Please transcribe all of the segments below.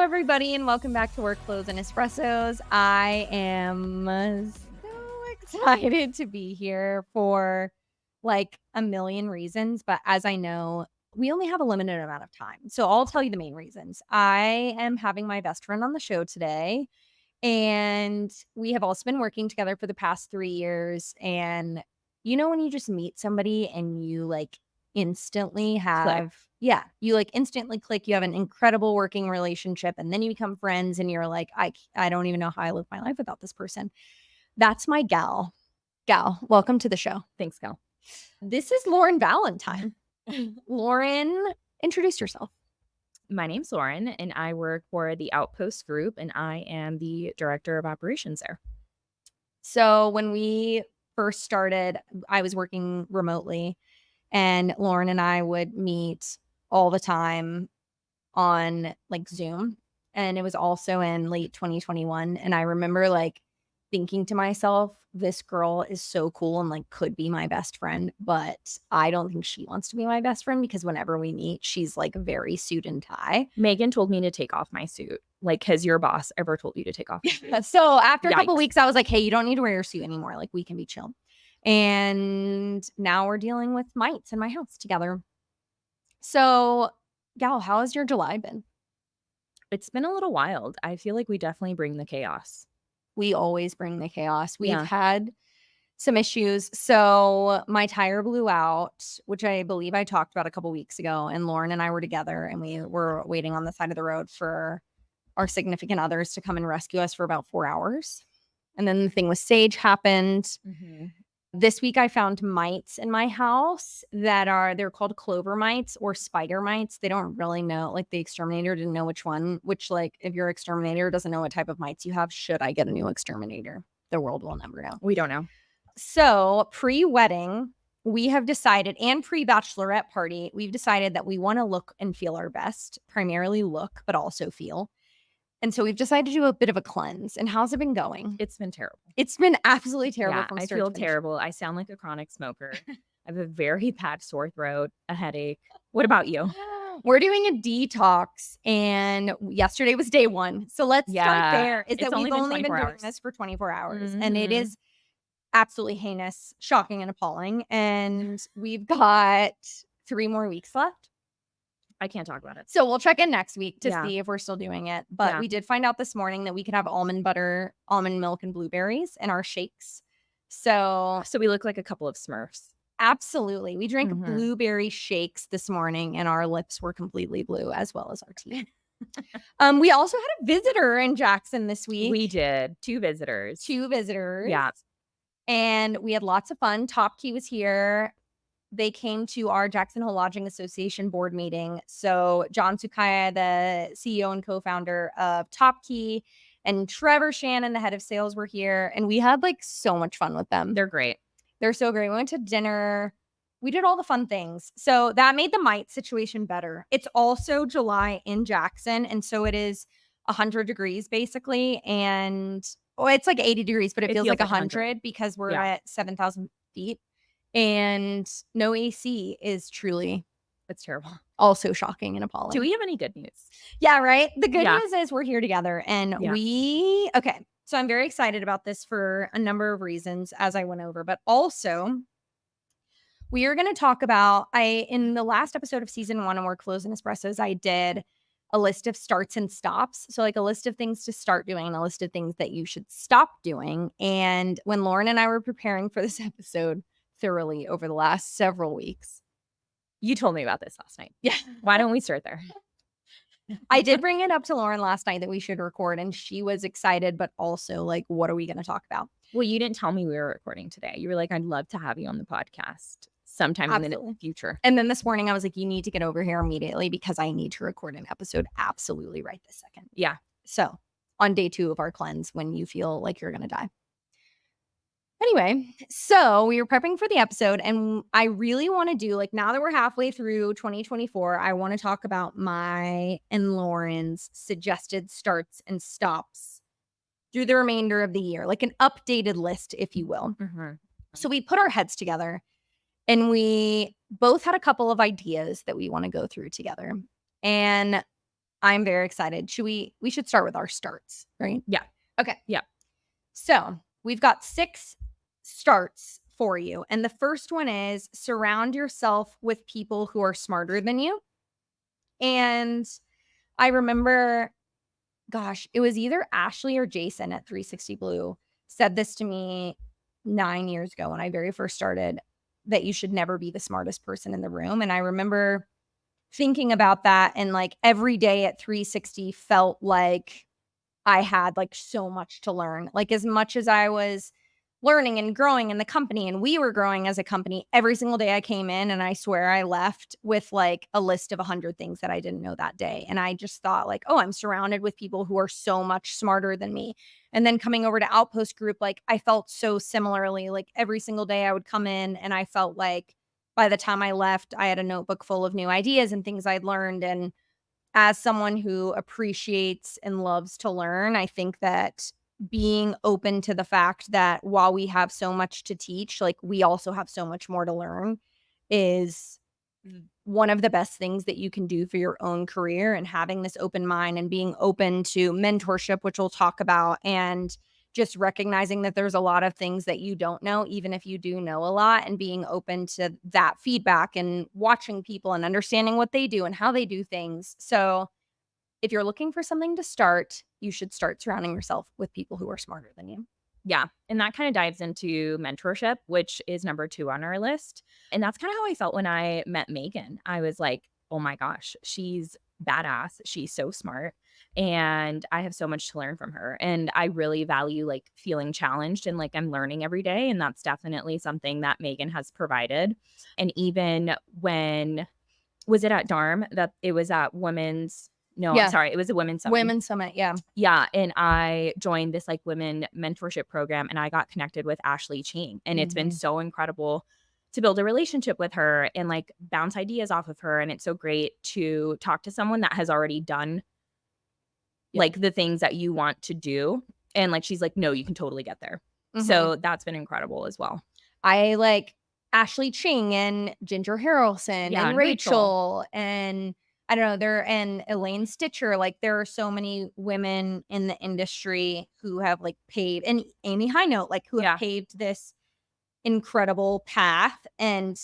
everybody, and welcome back to Workflows and Espressos. I am so excited to be here for like a million reasons, but as I know, we only have a limited amount of time. So I'll tell you the main reasons. I am having my best friend on the show today, and we have also been working together for the past 3 years. And you know when you just meet somebody and you like instantly have you like instantly click, you have an incredible working relationship, and then you become friends and you're like, I don't even know how I live my life without this person. That's my gal. Welcome to the show. Thanks, Gal. This is Loren Valentine. Loren, introduce yourself. My name's Loren, and I work for the Outposts Group, and I am the director of operations there. So when we first started, I was working remotely, and Loren and I would meet all the time on like Zoom. And it was also in late 2021. And I remember like thinking to myself, this girl is so cool and like could be my best friend, but I don't think she wants to be my best friend because whenever we meet, she's like very suit and tie. Meaghan told me to take off my suit. Like, has your boss ever told you to take off your suit? So after a couple Yikes. weeks, I was like, hey, you don't need to wear your suit anymore. Like, we can be chill. And now we're dealing with mites in my house together. So, Gal, how has your July been? It's been a little wild. I feel like we definitely bring the chaos. We always bring the chaos. We've Yeah. had some issues. So my tire blew out, which I believe I talked about a couple weeks ago. And Loren and I were together, and we were waiting on the side of the road for our significant others to come and rescue us for about 4 hours. And then the thing with Sage happened. This week I found mites in my house they're called clover mites or spider mites. They don't really know, like the exterminator didn't know which like if your exterminator doesn't know what type of mites you have, should I get a new exterminator? The world will never know. We don't know. So pre-wedding, we have decided, and pre-bachelorette party, we've decided that we want to look and feel our best, primarily look, but also feel. And so we've decided to do a bit of a cleanse. And how's it been going? It's been terrible. It's been absolutely terrible. Yeah, from I start feel to finish. terrible. I sound like a chronic smoker. I have a very bad sore throat, a headache. What about you? We're doing a detox, and yesterday was day 1. So let's start there. Is It's that only we've been only been 24 doing hours. this for 24 hours, and it Mhm. is absolutely heinous, shocking, and appalling. And we've got 3 more weeks left. I can't talk about it. So we'll check in next week to Yeah. see if we're still doing it. But Yeah. we did find out this morning that we could have almond butter, almond milk, and blueberries in our shakes. So So we look like a couple of Smurfs. absolutely. We drank Mhm. blueberry shakes this morning, and our lips were completely blue, as well as our teeth. We also had a visitor in Jackson this week. We did. 2 visitors. 2 visitors. Yeah. And we had lots of fun. Top Key was here. They came to our Jackson Hole Lodging Association board meeting. So John Sukaya, the CEO and co-founder of Top Key, and Trevor Shannon, the head of sales, were here. And we had like so much fun with them. They're great. They're so great. We went to dinner. We did all the fun things. So that made the mite situation better. It's also July in Jackson. And so it is 100 degrees basically. And it's like 80 degrees, but it feels like 100 because we're at 7,000 feet. And no AC is truly, It's terrible. also shocking and appalling. Do we have any good news? Yeah, right? The good news is we're here together, and Yeah. okay. So I'm very excited about this for a number of reasons, as I went over, but also we are going to talk about, in the last episode of season 1 of Workflows and Espressos, I did a list of starts and stops. So like a list of things to start doing and a list of things that you should stop doing. And when Loren and I were preparing for this episode thoroughly over the last several weeks. You told me about this last night. Yeah. Why don't we start there? I did bring it up to Loren last night that we should record, and she was excited, but also like, what are we going to talk about? Well, you didn't tell me we were recording today. You were like, I'd love to have you on the podcast sometime in the future. And then this morning I was like, you need to get over here immediately because I need to record an episode absolutely right this second. Yeah. So on day 2 of our cleanse, when you feel like you're going to die. Anyway, so we were prepping for the episode, and I really want to do, like, now that we're halfway through 2024, I want to talk about my and Loren's suggested starts and stops through the remainder of the year, like an updated list, if you will. So we put our heads together, and we both had a couple of ideas that we want to go through together. And I'm very excited. We should start with our starts, right? Yeah. Okay. Yeah. So we've got 6 starts for you. And the first one is surround yourself with people who are smarter than you. And I remember, gosh, it was either Ashley or Jason at 360 Blue said this to me 9 years ago when I very first started, that you should never be the smartest person in the room. And I remember thinking about that, and like every day at 360 felt like I had like so much to learn. Like as much as I was learning and growing in the company and we were growing as a company, every single day I came in and I swear I left with like a list of 100 things that I didn't know that day. And I just thought like, oh, I'm surrounded with people who are so much smarter than me. And then coming over to Outpost Group, like I felt so similarly. Like every single day I would come in and I felt like by the time I left, I had a notebook full of new ideas and things I'd learned. And as someone who appreciates and loves to learn, I think that being open to the fact that while we have so much to teach, like we also have so much more to learn is one of the best things that you can do for your own career. And having this open mind and being open to mentorship, which we'll talk about, and just recognizing that there's a lot of things that you don't know, even if you do know a lot, and being open to that feedback and watching people and understanding what they do and how they do things. So, if you're looking for something to start, you should start surrounding yourself with people who are smarter than you. Yeah, and that kinda dives into mentorship, which is number 2 on our list, and that's kinda how I felt when I met Meaghan. I was like, "Oh my gosh, she's badass, she's so smart, and I have so much to learn from her," and I really value, like, feeling challenged and like I'm learning every day, and that's definitely something that Meaghan has provided, and even when was it at DARM that it was at women's no, Yeah, sorry, it was a women's summit. Women's Summit. Yeah. Yeah, and I joined this, like, women mentorship program, and I got connected with Ashley Ching, and it's been Mhm. so incredible to build a relationship with her and, like, bounce ideas off of her, and it's so great to talk to someone that has already done, Yep. like, the things that you want to do, and, like, she's like, "No, you can totally get there." Mhm. So, that's been incredible as well. I like Ashley Ching and Ginger Harrelson Yeah, and and Rachel. Rachel and I don't know, there and Elaine Stitcher. Like there are so many women in the industry who have like paved, and Amy High like who have Yeah. paved this incredible path. And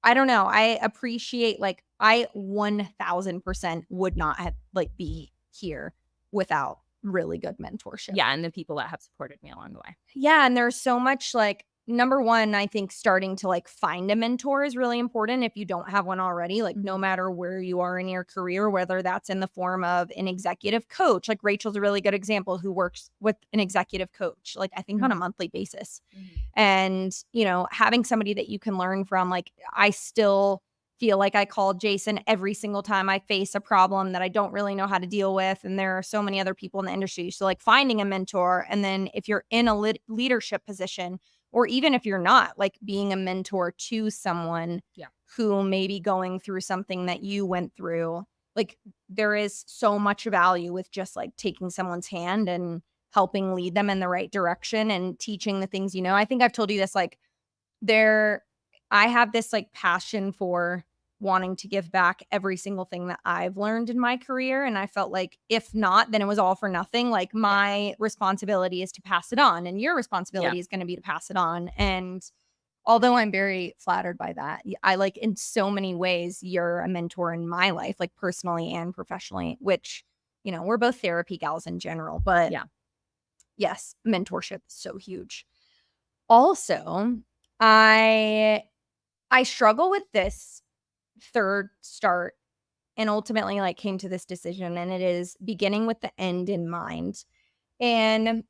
I don't know, I appreciate like I 1000% would not have like be here without really good mentorship. Yeah, and the people that have supported me along the way. Yeah, and there's so much like number 1, I think starting to like find a mentor is really important if you don't have one already, like no Mhm. matter where you are in your career, whether that's in the form of an executive coach, like Rachel's a really good example who works with an executive coach, like I think on a Mhm. monthly basis. Mhm. And, having somebody that you can learn from, like I still feel like I call Jason every single time I face a problem that I don't really know how to deal with. And there are so many other people in the industry. So, like, finding a mentor. And then, if you're in a leadership position, or even if you're not, like being a mentor to someone Yeah. who may be going through something that you went through, like, there is so much value with just like taking someone's hand and helping lead them in the right direction and teaching the things. I think I've told you this, like, there I have this, like, passion for wanting to give back every single thing that I've learned in my career, and I felt like if not, then it was all for nothing. Like, Yeah. my responsibility is to pass it on, and your Yeah. responsibility is gonna be to pass it on, and although I'm very flattered by that, I like, in so many ways, you're a mentor in my life, like, personally and professionally, which, we're both therapy gals in general, but Yeah. yes, mentorship is so huge. Also, I I struggle with this third start and ultimately like came to this decision, and it is beginning with the end in mind. And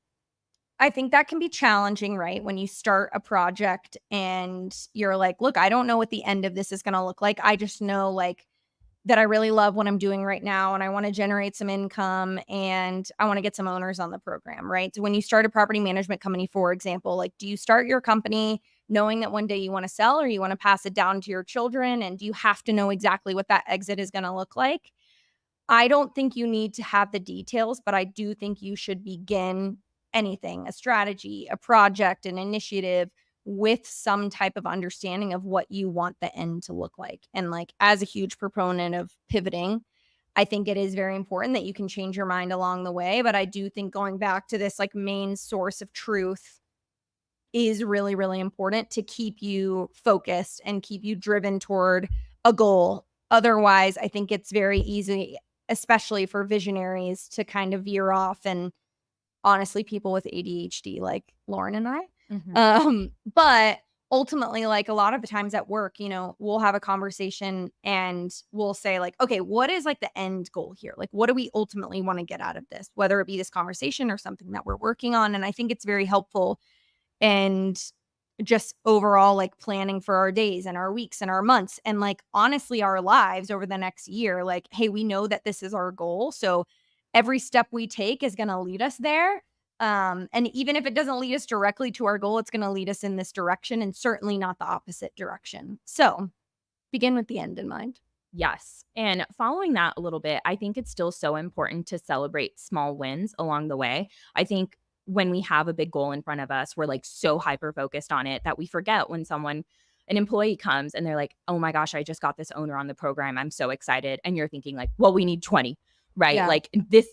I think that can be challenging, right? When you start a project and you're like, look, I don't know what the end of this is going to look like. I just know like that I really love what I'm doing right now and I want to generate some income and I want to get some owners on the program, right? So when you start a property management company, for example, like do you start your company knowing that one day you want to sell or you want to pass it down to your children? And do you have to know exactly what that exit is going to look like? I don't think you need to have the details, but I do think you should begin anything, a strategy, a project, an initiative with some type of understanding of what you want the end to look like. And like as a huge proponent of pivoting, I think it is very important that you can change your mind along the way. But I do think going back to this like main source of truth is really, really important to keep you focused and keep you driven toward a goal. Otherwise, I think it's very easy, especially for visionaries, to kind of veer off, and honestly, people with ADHD like Lauren and I. Mhm. But ultimately, like a lot of the times at work, we'll have a conversation and we'll say, like, okay, what is like the end goal here? Like, what do we ultimately want to get out of this? Whether it be this conversation or something that we're working on. And I think it's very helpful, and just overall like planning for our days and our weeks and our months and like honestly our lives over the next year. Like, hey, we know that this is our goal, so every step we take is going to lead us there. And even if it doesn't lead us directly to our goal, it's going to lead us in this direction and certainly not the opposite direction. So begin with the end in mind. Yes. And following that a little bit, I think it's still so important to celebrate small wins along the way. I think when we have a big goal in front of us, we're like so hyper focused on it that we forget when an employee comes and they're like, oh my gosh, I just got this owner on the program. I'm so excited. And you're thinking, like, well, we need 20, right? Yeah. Like,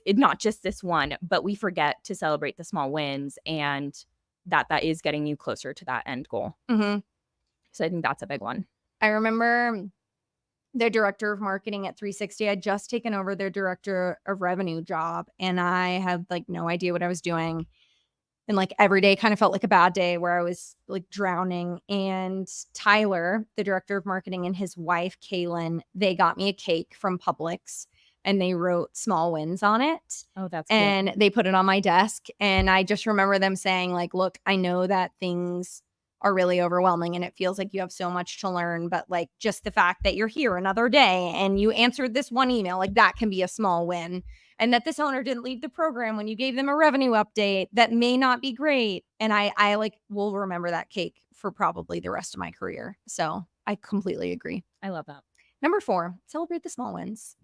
not just this one, but we forget to celebrate the small wins, and that is getting you closer to that end goal. Hmm. So I think that's a big one. I remember their director of marketing at 360. I'd just taken over their director of revenue job and I had like no idea what I was doing. And like every day kind of felt like a bad day where I was like drowning. And Tyler, the director of marketing, and his wife, Kaylin, they got me a cake from Publix and they wrote small wins on it. Oh, that's cute. And they put it on my desk. And I just remember them saying, like, look, I know that things are really overwhelming and it feels like you have so much to learn, but like just the fact that you're here another day and you answered this one email, like that can be a small win. And that this owner didn't leave the program when you gave them a revenue update that may not be great. And I like will remember that cake for probably the rest of my career. So I completely agree. I love that. Number 4, celebrate the small wins.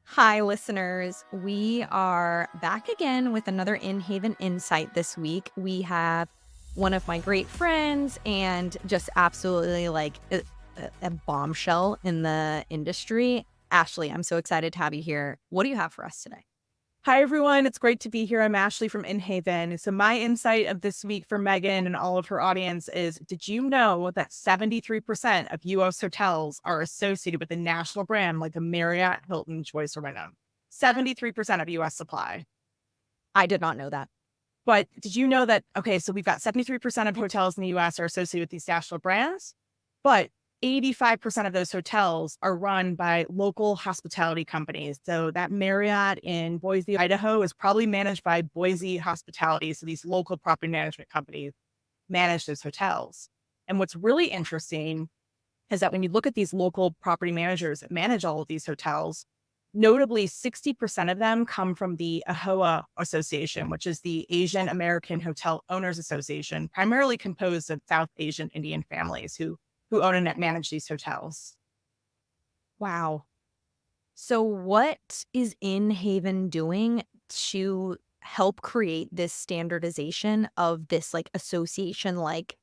Hi, listeners. We are back again with another In Haven Insight this week. We have one of my great friends and just absolutely like a bombshell in the industry. Ashley, I'm so excited to have you here. What do you have for us today? Hi, everyone. It's great to be here. I'm Ashley from In Haven. So my insight of this week for Meaghan and all of her audience is, did you know that 73% of U.S. hotels are associated with a national brand like a Marriott, Hilton, Choice, or Wyndham? 73% of U.S. supply. I did not know that. But did you know that, okay, so we've got 73% of hotels in the U.S. are associated with these national brands, but 85% of those hotels are run by local hospitality companies. So that Marriott in Boise, Idaho is probably managed by Boise Hospitality. So these local property management companies manage those hotels. And what's really interesting is that when you look at these local property managers that manage all of these hotels, notably 60% of them come from the AHOA Association, which is the Asian American Hotel Owners Association, primarily composed of South Asian Indian families who own and manage these hotels. Wow. So what is In Haven doing to help create this standardization of this like association like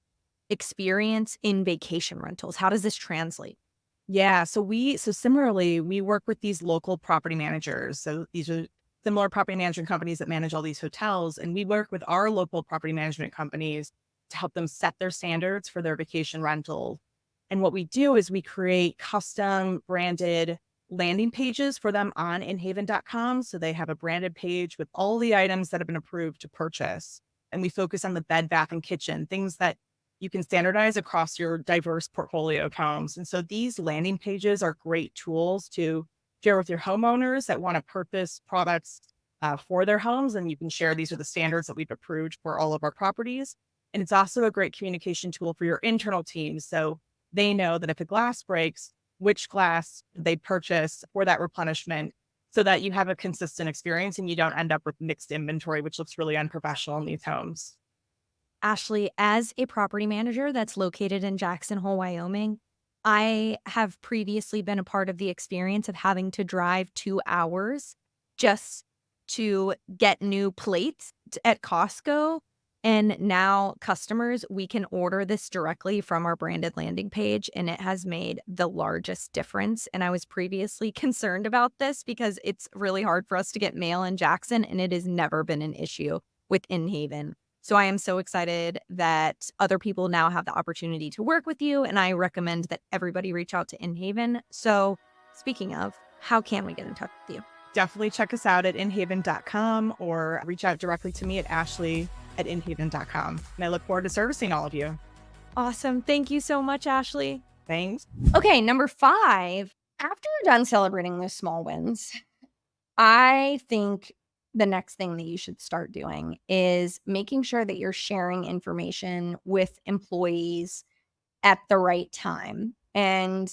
experience in vacation rentals? How does this translate? Yeah, so similarly, we work with these local property managers. So these are similar property management companies that manage all these hotels, and we work with our local property management companies to help them set their standards for their vacation rental. And what we do is we create custom branded landing pages for them on inhaven.com. So they have a branded page with all the items that have been approved to purchase. And we focus on the bed, bath, and kitchen, things that you can standardize across your diverse portfolio of homes. And so these landing pages are great tools to share with your homeowners that want to purchase products for their homes. And you can share these are the standards that we've approved for all of our properties. And it's also a great communication tool for your internal teams. So they know that if a glass breaks, which glass they purchase for that replenishment, so that you have a consistent experience and you don't end up with mixed inventory, which looks really unprofessional in these homes. Ashley, as a property manager that's located in Jackson Hole, Wyoming, I have previously been a part of the experience of having to drive 2 hours just to get new plates at Costco And now customers, we can order this directly from our branded landing page, and it has made the largest difference. And I was previously concerned about this because it's really hard for us to get mail in Jackson, and it has never been an issue with In-Haven. So I am so excited that other people now have the opportunity to work with you, and I recommend that everybody reach out to In-Haven. So speaking of, how can we get in touch with you? Definitely check us out at inhaven.com or reach out directly to me at ashley@inhaven.com. And I look forward to servicing all of you. Awesome. Thank you so much, Ashley. Thanks. Okay, number 5. After you're done celebrating those small wins, I think the next thing that you should start doing is making sure that you're sharing information with employees at the right time. And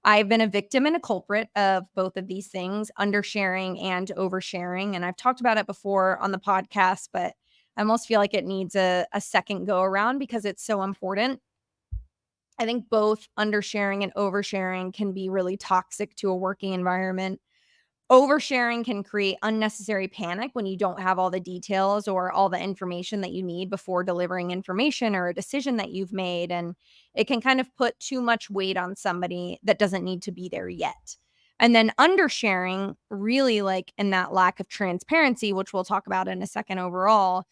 I've been a victim and a culprit of both of these things, undersharing and oversharing. And I've talked about it before on the podcast, but I almost feel like it needs a second go around because it's so important. I think both undersharing and oversharing can be really toxic to a working environment. Oversharing can create unnecessary panic when you don't have all the details or all the information that you need before delivering information or a decision that you've made. And it can kind of put too much weight on somebody that doesn't need to be there yet. And then undersharing, really like in that lack of transparency, which we'll talk about in a second overall,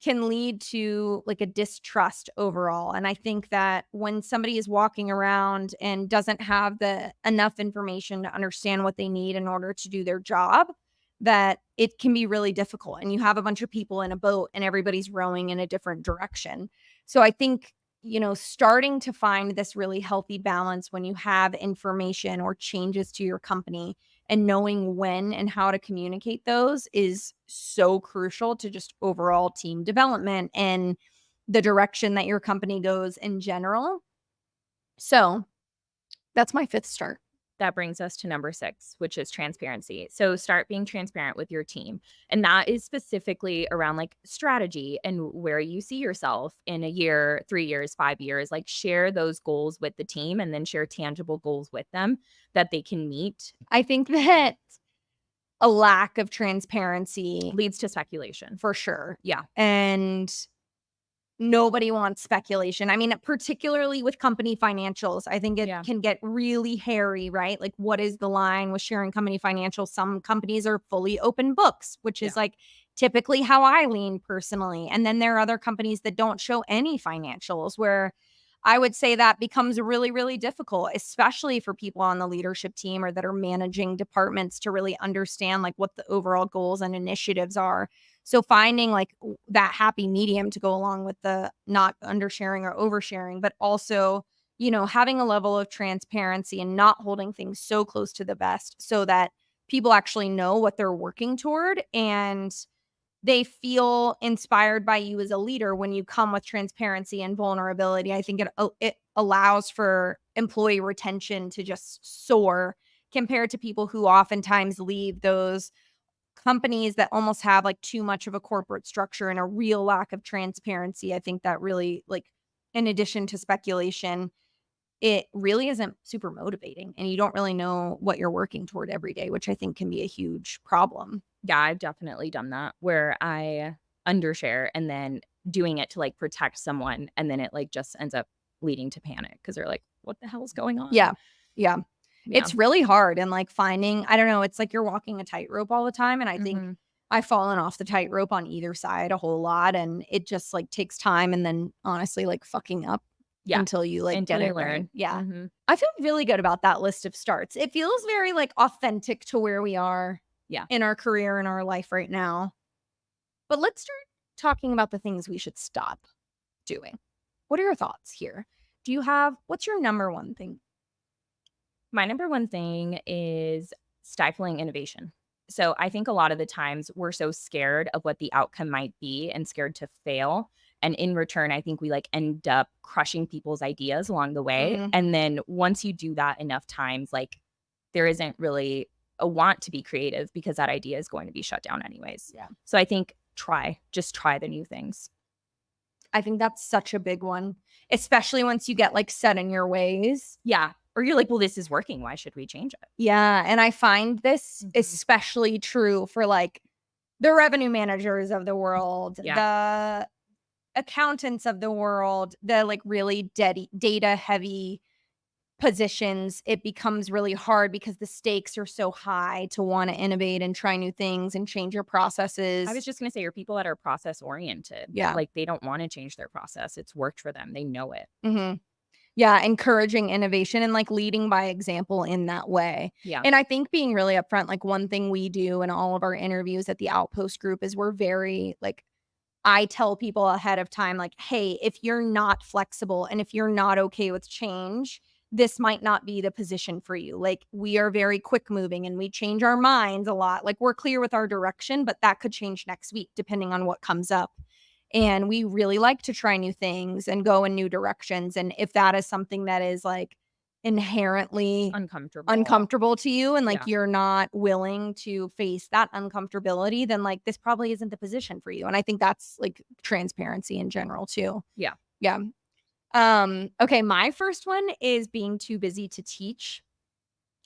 can lead to like a distrust overall. And I think that when somebody is walking around and doesn't have the enough information to understand what they need in order to do their job, that it can be really difficult. And you have a bunch of people in a boat and everybody's rowing in a different direction. So I think, starting to find this really healthy balance when you have information or changes to your company and knowing when and how to communicate those is so crucial to just overall team development and the direction that your company goes in general. So that's my 5th start. That brings us to number 6, which is transparency. So start being transparent with your team. And that is specifically around like strategy and where you see yourself in a year, 3 years, 5 years. Like share those goals with the team and then share tangible goals with them that they can meet. I think that a lack of transparency Leads to speculation. for sure. Yeah. And nobody wants speculation. I mean, particularly with company financials, I think it can get really hairy, right? Like, what is the line with sharing company financials? Some companies are fully open books, which is like typically how I lean personally. And then there are other companies that don't show any financials, where I would say that becomes really, really difficult, especially for people on the leadership team or that are managing departments to really understand like what the overall goals and initiatives are. So finding like that happy medium to go along with the not undersharing or oversharing, but also, having a level of transparency and not holding things so close to the vest so that people actually know what they're working toward and they feel inspired by you as a leader when you come with transparency and vulnerability. I think it allows for employee retention to just soar compared to people who oftentimes leave those companies that almost have like too much of a corporate structure and a real lack of transparency. I think that really, like, in addition to speculation, it really isn't super motivating and you don't really know what you're working toward every day, which I think can be a huge problem. Yeah, I've definitely done that where I undershare and then doing it to like protect someone. And then it like just ends up leading to panic because they're like, what the hell is going on? Yeah. Yeah. It's really hard. And like finding, I don't know, it's like you're walking a tightrope all the time. And I think I've fallen off the tightrope on either side a whole lot. And it just like takes time and then honestly like fucking up until you like Until get you it learn. right. Yeah. I feel really good about that list of starts. It feels very like authentic to where we are in our career and our life right now. But let's start talking about the things we should stop doing. What are your thoughts here? What's your number one thing? My number one thing is stifling innovation. So I think a lot of the times we're so scared of what the outcome might be and scared to fail. And in return, I think we like end up crushing people's ideas along the way. And then once you do that enough times, like there isn't really a want to be creative because that idea is going to be shut down anyways. Yeah. So I think just try the new things. I think that's such a big one, especially once you get like set in your ways. Yeah. Or you're like, well, this is working. Why should we change it? Yeah. And I find this especially true for like the revenue managers of the world, the accountants of the world, the like really data heavy positions, it becomes really hard because the stakes are so high to want to innovate and try new things and change your I processes. was just gonna say, you're people that are process oriented. Yeah. Like, they don't wanna change their process. It's worked for them. They know it. Hmm. Yeah, encouraging innovation and like leading by example in that way. Yeah. And I think being really upfront, like one thing we do in all of our interviews at the Outpost Group is we're very like, I tell people ahead of time, like, hey, if you're not flexible and if you're not okay with change, this might not be the position for you. Like, we are very quick moving and we change our minds a lot. Like, we're clear with our direction, but that could change next week depending on what comes up. And we really like to try new things and go in new directions. And if that is something that is like inherently Uncomfortable. uncomfortable to you and like Yeah. you're not willing to face that uncomfortability, then like this probably isn't the position for you. And I think that's like transparency in general too. Yeah. Yeah. Okay, my first one is being too busy to teach.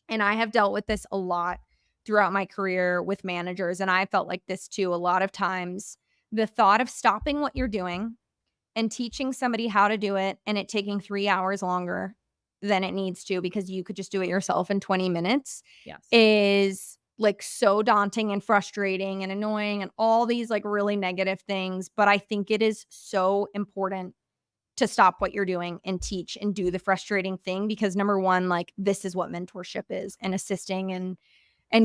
And I have dealt with this a lot throughout my career with managers, and I felt like this too a lot of times. The thought of stopping what you're doing and teaching somebody how to do it and it taking 3 hours longer than it needs to because you could just do it yourself in 20 minutes Yes. is, like, so daunting and frustrating and annoying and all these, like, really negative things, but I think it is so important to stop what you're doing and teach and do the frustrating thing because number 1, like, this is what mentorship is and assisting and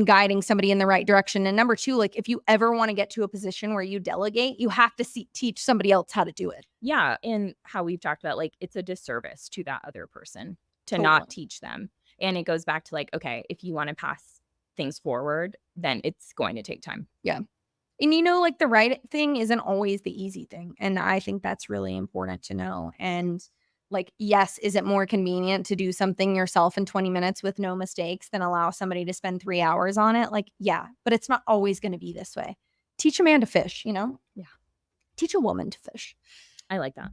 guiding somebody in the right direction. And number 2, like if you ever want to get to a position where you delegate, you have to teach somebody else how to do it. Yeah, and how we've talked about, like, it's a disservice to that other person to not Totally. teach them. And it goes back to, like, okay, if you wanna pass things forward, then it's going to take time. Yeah. And like the right thing isn't always the easy thing. And I think that's really important to know. And like, yes, is it more convenient to do something yourself in 20 minutes with no mistakes than allow somebody to spend 3 hours on it? Like, yeah, but it's not always going to be this way. Teach a man to fish, Yeah. teach a woman to fish. I like that.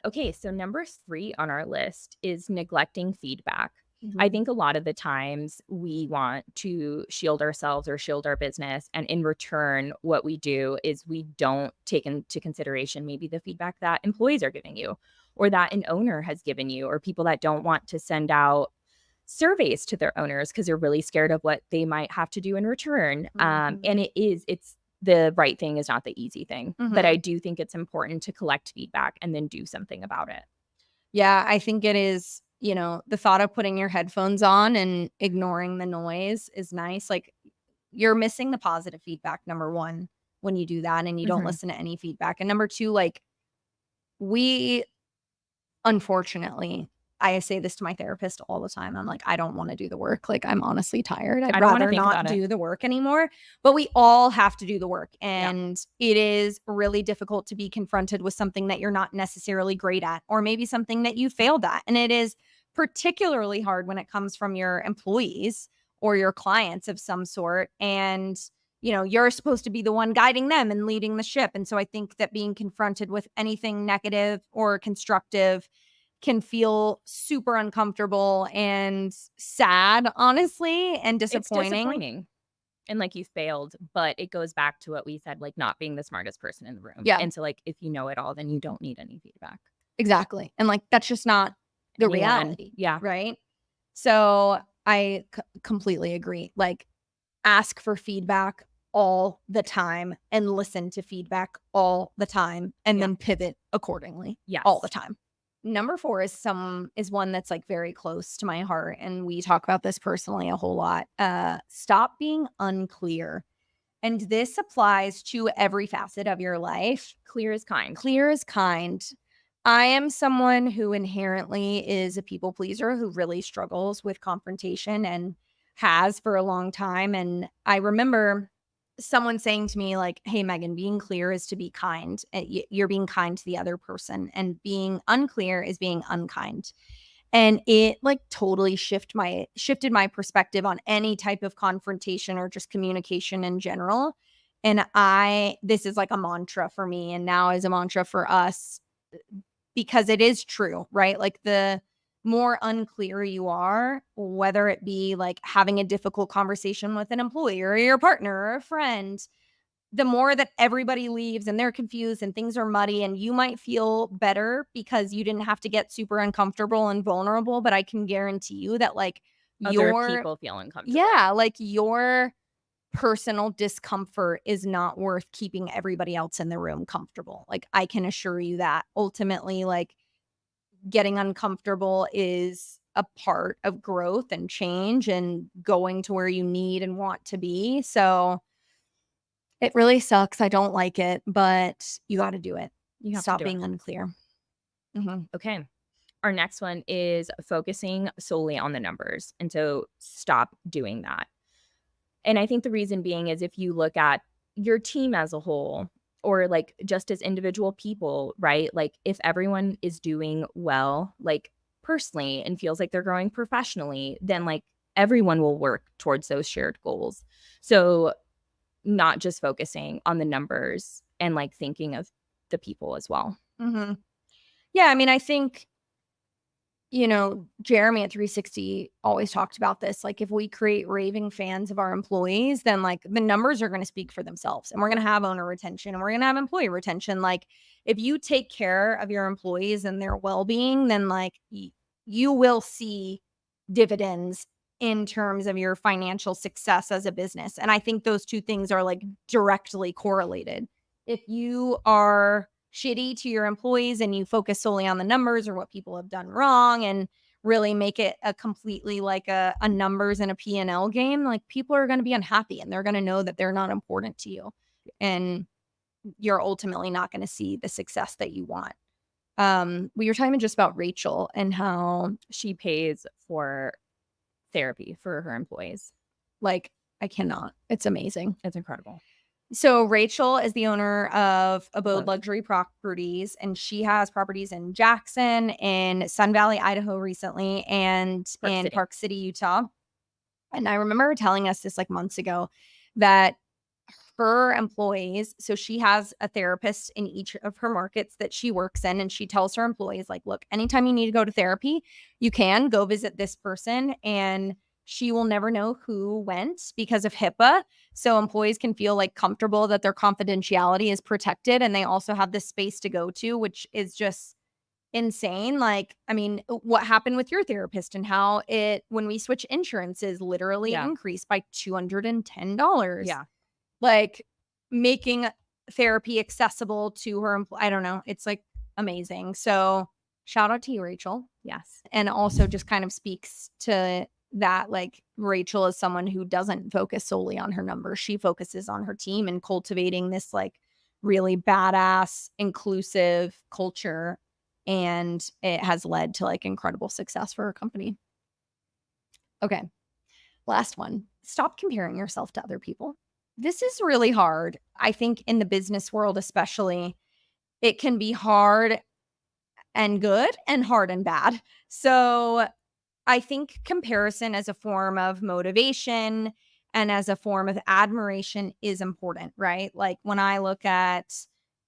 Okay, so number 3 on our list is neglecting feedback. I Mhm. think a lot of the times we want to shield ourselves or shield our business, and in return, what we do is we don't take into consideration maybe the feedback that employees are giving you or that an owner has given you, or people that don't want to send out surveys to their owners because they're really scared of what they might have to do in return. Mhm. And it's the right thing is not the easy thing, but I Mhm. do think it's important to collect feedback and then do something about it. Yeah, I think it is, the thought of putting your headphones on and ignoring the noise is nice. Like, you're missing the positive feedback, number 1, when you do that and you don't Mhm. listen to any feedback. And number 2, like, we unfortunately, I say this to my therapist all the time. I'm like, "I don't wanna do the work." Like, I'm honestly tired. I'd I don't wanna rather think not about it. do the work anymore, but we all have to do the work, Yeah. and it is really difficult to be confronted with something that you're not necessarily great at, or maybe something that you failed at, and it is particularly hard when it comes from your employees or your clients of some sort, and, you're supposed to be the one guiding them and leading the ship, and so I think that being confronted with anything negative or constructive can feel super uncomfortable and sad, honestly, and It's disappointing. disappointing and, like, you failed, but it goes back to what we said, like, not being the smartest person in the room. Yeah, And so, like, if you know it all, then you don't need any feedback. exactly. And like that's just not the Anyone. reality, Yeah. right? So I completely agree. Like, ask for feedback all the time and listen to feedback all the time and Yeah. then pivot accordingly all the Yes. time. Number 4 is one that's like very close to my heart and we talk about this personally a whole lot. Stop being unclear. And this applies to every facet of your life. Clear is kind. Clear is kind. I am someone who inherently is a people pleaser who really struggles with confrontation and has for a long time. And I remember someone saying to me, like, hey, Meaghan, being clear is to be kind. You're being kind to the other person, and being unclear is being unkind. And it like totally shifted my perspective on any type of confrontation or just communication in general. And this is like a mantra for me and now is a mantra for us because it is true, right? Like the more unclear you are, whether it be like having a difficult conversation with an employee or your partner or a friend, the more that everybody leaves and they're confused and things are muddy, and you might feel better because you didn't have to get super uncomfortable and vulnerable, but I can guarantee you that like Other your people feel uncomfortable. yeah, like your personal discomfort is not worth keeping everybody else in the room comfortable. Like I can assure you that ultimately like getting uncomfortable is a part of growth and change and going to where you need and want to be. So it really sucks. I don't like it, but you got to do it. You have to Stop do it. being unclear. Mhm. Okay. Our next one is focusing solely on the numbers. And so stop doing that. And I think the reason being is if you look at your team as a whole or like just as individual people, right? Like if everyone is doing well, like personally and feels like they're growing professionally, then like everyone will work towards those shared goals. So not just focusing on the numbers and like thinking of the people as well. Mhm. Yeah, I mean, I think Jeremy at 360 always talked about this. Like, if we create raving fans of our employees, then like the numbers are going to speak for themselves and we're going to have owner retention and we're going to have employee retention. Like, if you take care of your employees and their well being, then like you will see dividends in terms of your financial success as a business. And I think those two things are like directly correlated. If you are shitty to your employees and you focus solely on the numbers or what people have done wrong and really make it a completely like a numbers and a P&L game, like people are going to be unhappy and they're going to know that they're not important to you. And you're ultimately not going to see the success that you want. We were talking just about Rachel and how She pays for therapy for her employees. like I cannot. It's amazing. It's incredible. So Rachel is the owner of Abode Love. Luxury Properties, and she has properties in Jackson, in Sun Valley, Idaho recently, and in Park City, Utah. And I remember her telling us this like months ago that her employees, so she has a therapist in each of her markets that she works in, and she tells her employees like, look, anytime you need to go to therapy, you can go visit this person, and she will never know who went because of HIPAA. So employees can feel like comfortable that their confidentiality is protected, and they also have this space to go to, which is just insane. Like, I mean, what happened with your therapist and how when we switch insurances, literally increased by $210. Yeah. Like making therapy accessible to her I don't know. It's like amazing. So shout out to you, Rachel. Yes. And also just kind of speaks to that like Rachel is someone who doesn't focus solely on her numbers. She focuses on her team and cultivating this like really badass, inclusive culture. And it has led to like incredible success for her company. Okay. Last one. Stop comparing yourself to other people. This is really hard. I think in the business world, especially, it can be hard and good and hard and bad. So I think comparison as a form of motivation and as a form of admiration is important, right? Like when I look at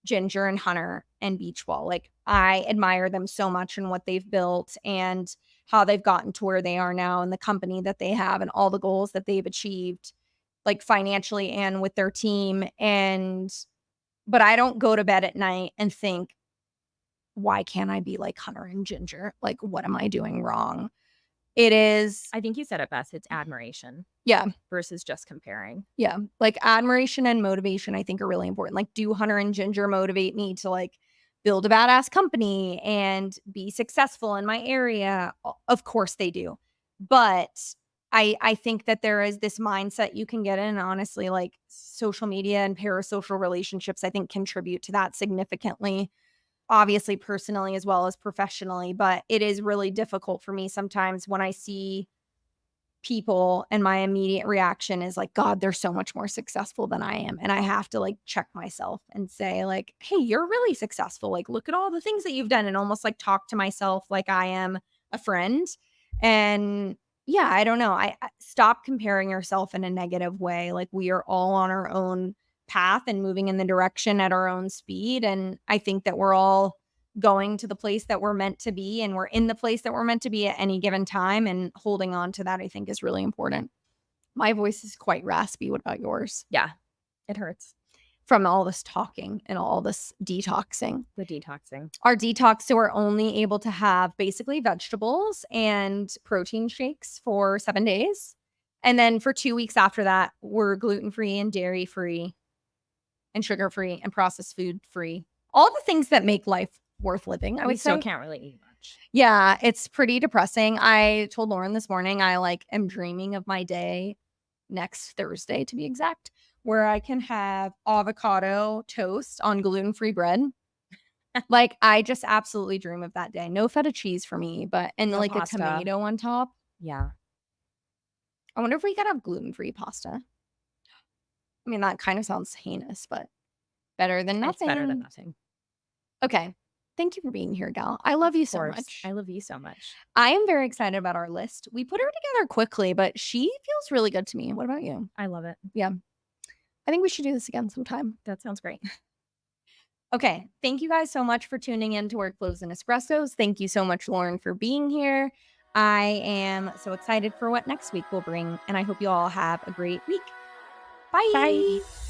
Ginger and Hunter and Beach Ball, like I admire them so much and what they've built and how they've gotten to where they are now and the company that they have and all the goals that they've achieved, like financially and with their team. But I don't go to bed at night and think, why can't I be like Hunter and Ginger? Like, what am I doing wrong? It is, I think you said it best. It's admiration yeah, versus just comparing. yeah. Like admiration and motivation, I think are really important. Like, do Hunter and Ginger motivate me to like build a badass company and be successful in my area? Of course they do. But I think that there is this mindset you can get in. Honestly, like social media and parasocial relationships, I think contribute to that significantly. Obviously, personally as well as professionally, but it is really difficult for me sometimes when I see people and my immediate reaction is like, God, they're so much more successful than I am. And I have to like check myself and say, like, hey, you're really successful. Like, look at all the things that you've done and almost like talk to myself like I am a friend. And yeah, I don't know. I stop comparing yourself in a negative way. Like, we are all on our own path and moving in the direction at our own speed. And I think that we're all going to the place that we're meant to be, and we're in the place that we're meant to be at any given time, and holding on to that I think is really important. My voice is quite raspy. What about yours? Yeah, it hurts. from all this talking and all this detoxing. The detoxing. Our detox, so we're only able to have basically vegetables and protein shakes for 7 days. And then for 2 weeks after that, we're gluten-free and dairy-free and sugar-free and processed food-free. All the things that make life worth living, I We would still say. can't really eat much. Yeah, it's pretty depressing. I told Loren this morning I am dreaming of my day next Thursday to be exact, where I can have avocado toast on gluten-free bread. I just absolutely dream of that day. No feta cheese for me, but and No a pasta. tomato on top. Yeah. I wonder if we could have gluten-free pasta. I mean, that kind of sounds heinous, but better than nothing. It's better than nothing. Okay. Thank you for being here, gal. I love you Of so course. much. I love you so much. I am very excited about our list. We put her together quickly, but she feels really good to me. What about you? I love it. Yeah. I think we should do this again sometime. That sounds great. Okay. Thank you guys so much for tuning in to Workflows and Espressos. Thank you so much, Loren, for being here. I am so excited for what next week will bring, and I hope you all have a great week. Bye. Bye.